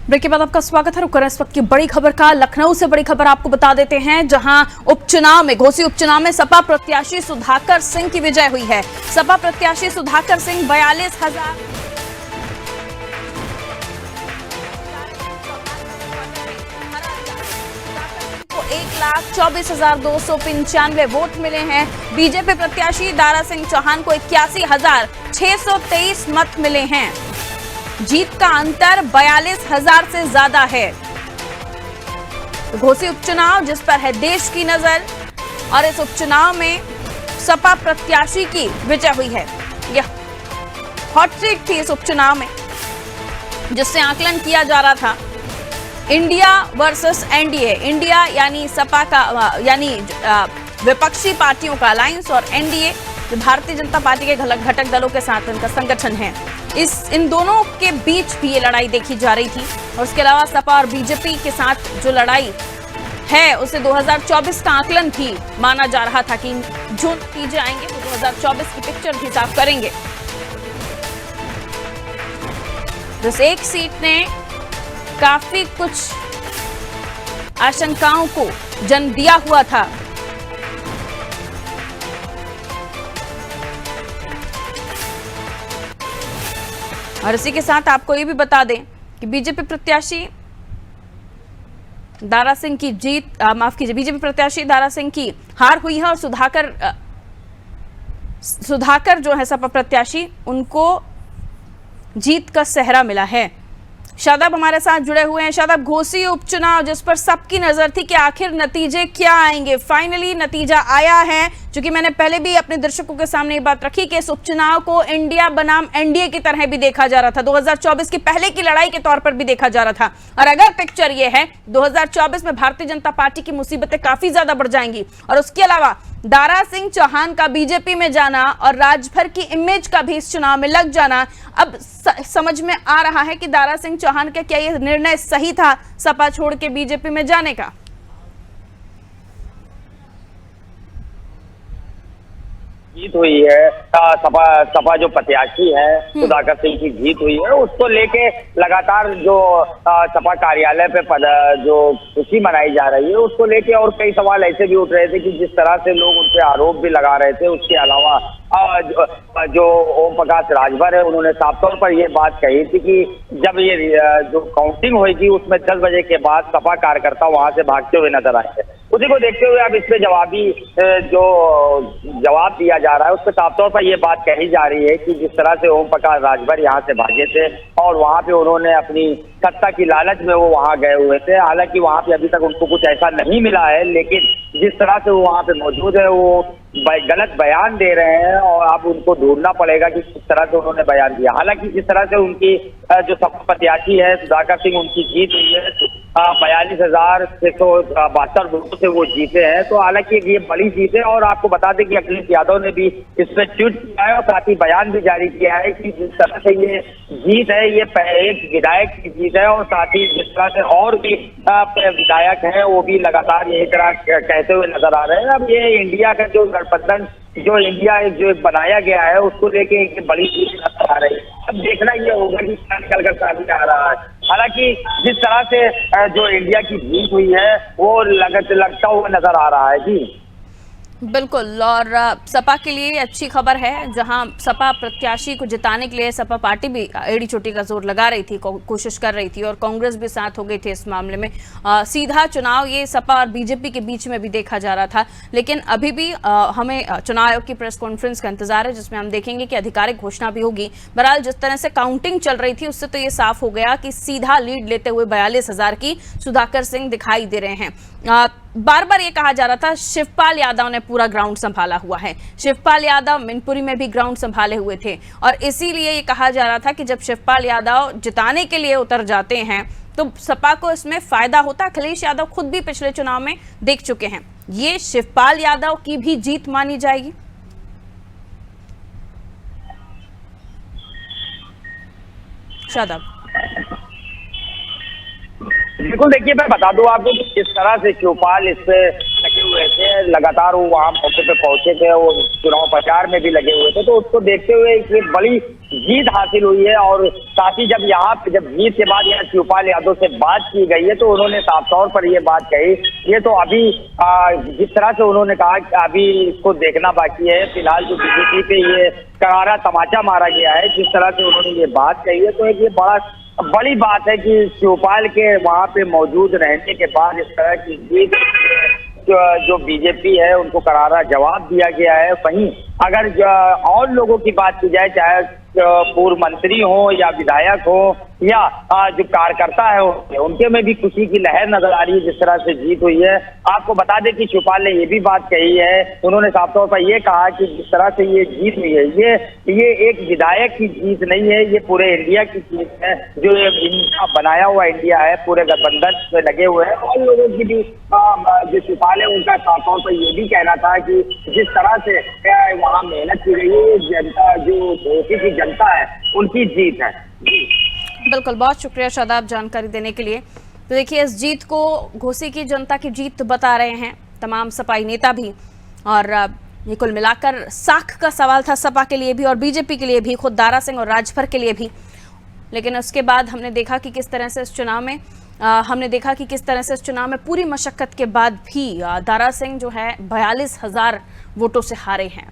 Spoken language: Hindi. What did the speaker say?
ब्रेक के बाद आपका स्वागत है। रुक इस वक्त की बड़ी खबर का। लखनऊ से बड़ी खबर आपको बता देते हैं, जहां उपचुनाव में घोसी उपचुनाव में सपा प्रत्याशी सुधाकर सिंह की विजय हुई है। सपा प्रत्याशी सुधाकर सिंह 42,000 को 1,24,295 वोट मिले हैं। बीजेपी प्रत्याशी दारा सिंह चौहान को 81,623 मत मिले हैं। जीत का अंतर 42,000 से ज्यादा है। तो घोसी उपचुनाव जिस पर है देश की नजर, और इस उपचुनाव में सपा प्रत्याशी की विजय हुई है। यह हॉट सीट थी इस उपचुनाव में, जिससे आकलन किया जा रहा था इंडिया वर्सेस एनडीए। इंडिया यानी सपा का यानी विपक्षी पार्टियों का अलायंस, और एनडीए जो भारतीय जनता पार्टी के घटक दलों के साथ इनका संगठन है। इन दोनों के बीच भी ये लड़ाई देखी जा रही थी। और उसके अलावा सपा और बीजेपी के साथ जो लड़ाई है उसे 2024 का आकलन भी माना जा रहा था कि जो नतीजे आएंगे वो 2024 की पिक्चर भी साफ करेंगे। जिस एक सीट ने काफी कुछ आशंकाओं को जन्म दिया हुआ था, और इसी के साथ आपको ये भी बता दें कि बीजेपी प्रत्याशी दारा सिंह की जीत, माफ कीजिए, बीजेपी प्रत्याशी दारा सिंह की हार हुई है, और सुधाकर जो है सपा प्रत्याशी, उनको जीत का सेहरा मिला है। शादाब हमारे साथ जुड़े हुए हैं। शादाब, घोसी उपचुनाव जिस पर सबकी नजर थी कि आखिर नतीजे क्या आएंगे, फाइनली नतीजा आया है। क्योंकि मैंने पहले भी अपने दर्शकों के सामने ये बात रखी कि इस उपचुनाव को इंडिया बनाम एनडीए की तरह भी देखा जा रहा था, 2024 की पहले की लड़ाई के तौर पर भी देखा जा रहा था। और अगर पिक्चर ये है, 2024 में भारतीय जनता पार्टी की मुसीबतें काफी ज्यादा बढ़ जाएंगी। और उसके अलावा दारा सिंह चौहान का बीजेपी में जाना और राजभर की इमेज का भी इस चुनाव में लग जाना, अब समझ में आ रहा है कि दारा सिंह चौहान का क्या यह निर्णय सही था सपा छोड़ के बीजेपी में जाने का। जीत हुई है, सपा जो प्रत्याशी है सुधाकर सिंह की जीत हुई है, उसको लेके लगातार जो सपा कार्यालय पे जो खुशी मनाई जा रही है उसको लेके और कई सवाल ऐसे भी उठ रहे थे कि जिस तरह से लोग उन पे आरोप भी लगा रहे थे। उसके अलावा जो ओम प्रकाश राजभर है, उन्होंने साफ तौर पर ये बात कही थी कि जब ये जो काउंटिंग होगी उसमें 10 बजे के बाद सपा कार्यकर्ता वहां से भागते हुए नजर आए थे। उसी को देखते हुए अब इस पे जो जवाब दिया जा रहा है उस पर साफ तौर पर ये बात कही जा रही है कि जिस तरह से ओम प्रकाश राजभर यहाँ से भागे थे और वहाँ पे उन्होंने अपनी सत्ता की लालच में वो वहाँ गए हुए थे। हालांकि वहाँ पे अभी तक उनको कुछ ऐसा नहीं मिला है, लेकिन जिस तरह से वो वहाँ पे मौजूद है वो गलत बयान दे रहे हैं और अब उनको ढूंढना पड़ेगा कि किस तरह से उन्होंने बयान दिया। हालांकि जिस तरह से उनकी जो सपा प्रत्याशी है सुधाकर सिंह, उनकी जीत हुई है 42,672 वोटों से वो जीते हैं, तो हालांकि ये बड़ी जीत है। और आपको बता दें कि अखिलेश यादव ने भी इस पर ट्वीट किया है और साथ ही बयान भी जारी किया है कि जिस तरह से ये जीत है ये एक विधायक की जीत है, और साथ ही जिस तरह से और भी विधायक हैं वो भी लगातार यही तरह कहते हुए नजर आ रहे हैं। अब ये इंडिया का जो गठबंधन जो इंडिया जो बनाया गया है उसको लेके एक बड़ी चीज नजर आ रही है। अब देखना ये होगा कि क्या निकल कर सामने आ रहा है। हालांकि जिस तरह से जो इंडिया की जीत हुई है वो लगता हुआ नजर आ रहा है। जी बिल्कुल, और सपा के लिए अच्छी खबर है, जहां सपा प्रत्याशी को जिताने के लिए सपा पार्टी भी एड़ी चोटी का जोर लगा रही थी, कोशिश कर रही थी, और कांग्रेस भी साथ हो गई थी इस मामले में। सीधा चुनाव ये सपा और बीजेपी के बीच में भी देखा जा रहा था। लेकिन अभी भी हमें चुनाव आयोग की प्रेस कॉन्फ्रेंस का इंतजार है, जिसमें हम देखेंगे कि आधिकारिक घोषणा भी होगी। बहरहाल जिस तरह से काउंटिंग चल रही थी उससे तो ये साफ हो गया कि सीधा लीड लेते हुए 42,000 की सुधाकर सिंह दिखाई दे रहे हैं। बार बार ये कहा जा रहा था शिवपाल यादव ने पूरा ग्राउंड संभाला हुआ है। शिवपाल यादव मिनपुरी में भी ग्राउंड संभाले हुए थे, और इसीलिए ये कहा जा रहा था कि जब शिवपाल यादव जिताने के लिए उतर जाते हैं तो सपा को इसमें फायदा होता। अखिलेश यादव खुद भी पिछले चुनाव में देख चुके हैं। ये शिवपाल यादव की भी जीत मानी जाएगी। शादाब, बिल्कुल, देखिए मैं बता दूं आपको कि किस तरह से शिवपाल इस पे हुए थे, लगातार वो वहाँ मौके पे पहुंचे थे, वो चुनाव प्रचार में भी लगे हुए थे। तो उसको देखते हुए एक बड़ी जीत हासिल हुई है। और साथ ही जब यहाँ पे जब जीत के बाद यहाँ शिवपाल यादव से बात की गई है तो उन्होंने साफ तौर पर ये बात कही। ये तो अभी जिस तरह से उन्होंने कहा कि अभी इसको देखना बाकी है, फिलहाल जो बीजेपी पे ये करारा तमाचा मारा गया है, जिस तरह से उन्होंने ये बात कही है, तो एक ये बड़ी बात है कि शिवपाल के वहाँ पे मौजूद रहने के बाद इस तरह की जीत जो बीजेपी है उनको करारा जवाब दिया गया है। वहीं अगर और लोगों की बात की जाए, चाहे पूर्व मंत्री हो या विधायक हो या जो कार्यकर्ता है उनके में भी खुशी की लहर नजर आ रही है जिस तरह से जीत हुई है। आपको बता दें कि शिवपाल ने ये भी बात कही है, उन्होंने साफ तौर पर ये कहा कि जिस तरह से ये जीत हुई है ये एक विधायक की जीत नहीं है, ये पूरे इंडिया की जीत है। जो इनका बनाया हुआ इंडिया है, पूरे गठबंधन में लगे हुए हैं और लोगों की भी जो शिवपाल है उनका साफ तौर पर ये भी कहना था कि जिस तरह से वहाँ मेहनत की गई है, जनता जो घोसी की जनता है उनकी जीत है। बिल्कुल, बहुत शुक्रिया शादाब जानकारी देने के लिए। तो देखिए, इस जीत को घोसी की जनता की जीत बता रहे हैं तमाम सपाई नेता भी। और ये कुल मिलाकर साख का सवाल था सपा के लिए भी और बीजेपी के लिए भी, खुद दारा सिंह और राजभर के लिए भी। लेकिन उसके बाद हमने देखा कि किस तरह से इस चुनाव में पूरी मशक्कत के बाद भी दारा सिंह जो है 42,000 वोटों से हारे हैं।